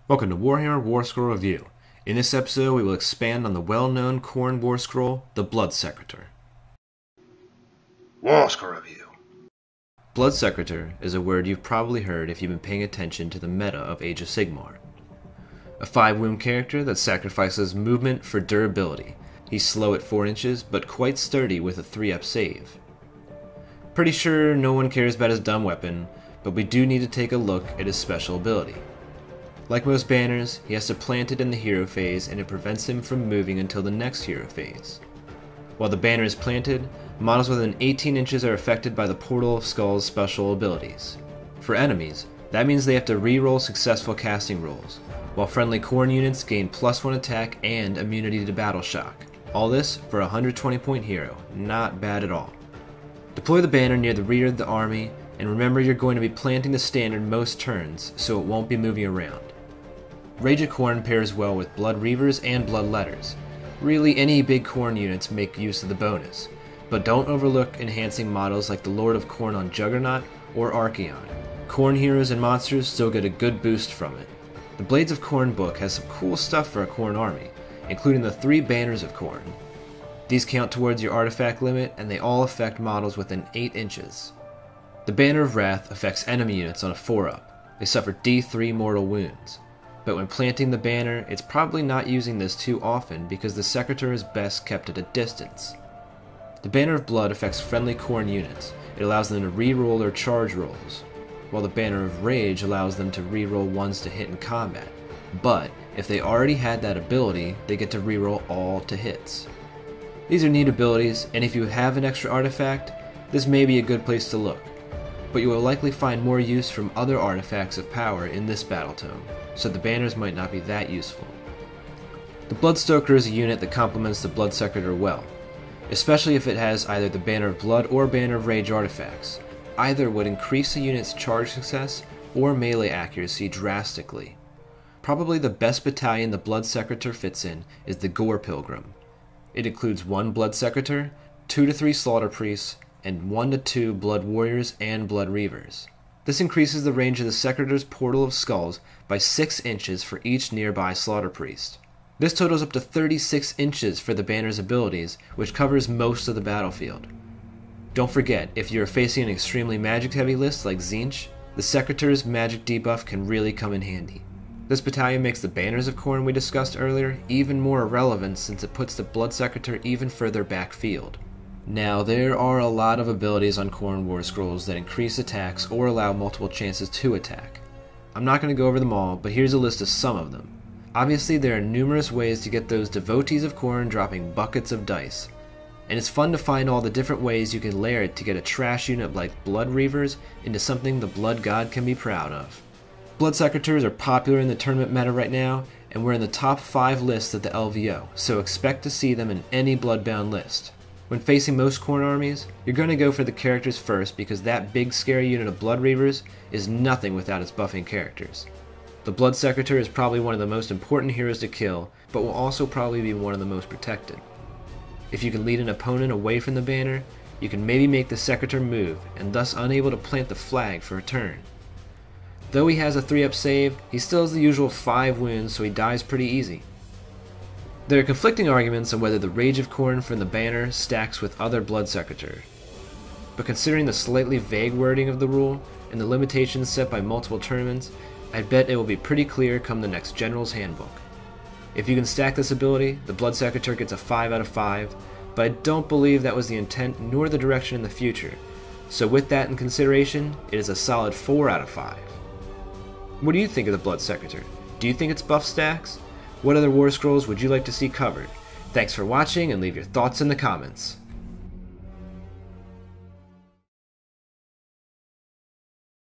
Welcome to Warhammer Warscroll Review. In this episode, we will expand on the well-known Khorne Warscroll, the Bloodsecrator. Warscroll Review. Bloodsecrator is a word you've probably heard if you've been paying attention to the meta of Age of Sigmar. A 5-wound character that sacrifices movement for durability. He's slow at 4 inches, but quite sturdy with a 3-up save. Pretty sure no one cares about his dumb weapon, but we do need to take a look at his special ability. Like most banners, he has to plant it in the hero phase and it prevents him from moving until the next hero phase. While the banner is planted, models within 18 inches are affected by the Portal of Skulls special abilities. For enemies, that means they have to re-roll successful casting rolls, while friendly Khorne units gain +1 attack and immunity to battle shock. All this for a 120-point hero, not bad at all. Deploy the banner near the rear of the army, and remember you're going to be planting the standard most turns, so it won't be moving around. Rage of Khorne pairs well with Blood Reavers and Blood Letters. Really, any big Khorne units make use of the bonus, but don't overlook enhancing models like the Lord of Khorne on Juggernaut or Archaon. Khorne heroes and monsters still get a good boost from it. The Blades of Khorne book has some cool stuff for a Khorne army, including the 3 Banners of Khorne. These count towards your artifact limit, and they all affect models within 8 inches. The Banner of Wrath affects enemy units on a 4-up. They suffer D3 mortal wounds. But when planting the banner, it's probably not using this too often because the Secrator is best kept at a distance. The Banner of Blood affects friendly Khorne units. It allows them to re-roll their charge rolls, while the Banner of Rage allows them to re-roll ones to hit in combat. But if they already had that ability, they get to re-roll all to hits. These are neat abilities, and if you have an extra artifact, this may be a good place to look. But you will likely find more use from other artifacts of power in this battle tome, so the banners might not be that useful. The Bloodstoker is a unit that complements the Bloodsecrator well, especially if it has either the Banner of Blood or Banner of Rage artifacts. Either would increase the unit's charge success or melee accuracy drastically. Probably the best battalion the Bloodsecrator fits in is the Gore Pilgrim. It includes 1 Bloodsecrator, 2 to 3 Slaughter Priests, and 1 to 2 Blood Warriors and Blood Reavers. This increases the range of the Secrator's Portal of Skulls by 6 inches for each nearby Slaughter Priest. This totals up to 36 inches for the banner's abilities, which covers most of the battlefield. Don't forget, if you're facing an extremely magic-heavy list like Tzeentch, the Secrator's magic debuff can really come in handy. This battalion makes the Banners of Khorne we discussed earlier even more relevant since it puts the Bloodsecrator even further backfield. Now, there are a lot of abilities on Khorne Warscrolls that increase attacks or allow multiple chances to attack. I'm not going to go over them all, but here's a list of some of them. Obviously, there are numerous ways to get those devotees of Khorne dropping buckets of dice, and it's fun to find all the different ways you can layer it to get a trash unit like Blood Reavers into something the Blood God can be proud of. Bloodsecrators are popular in the tournament meta right now, and we're in the top 5 lists of the LVO, so expect to see them in any Bloodbound list. When facing most Khorne armies, you're going to go for the characters first because that big scary unit of Blood Reavers is nothing without its buffing characters. The Bloodsecrator is probably one of the most important heroes to kill, but will also probably be one of the most protected. If you can lead an opponent away from the banner, you can maybe make the Secrator move, and thus unable to plant the flag for a turn. Though he has a 3-up save, he still has the usual 5 wounds, so he dies pretty easy. There are conflicting arguments on whether the Rage of Khorne from the banner stacks with other Bloodsecrator, but considering the slightly vague wording of the rule and the limitations set by multiple tournaments, I'd bet it will be pretty clear come the next General's Handbook. If you can stack this ability, the Bloodsecrator gets a 5 out of 5, but I don't believe that was the intent nor the direction in the future, so with that in consideration, it is a solid 4 out of 5. What do you think of the Bloodsecrator? Do you think it's buff stacks? What other Warscrolls would you like to see covered? Thanks for watching and leave your thoughts in the comments.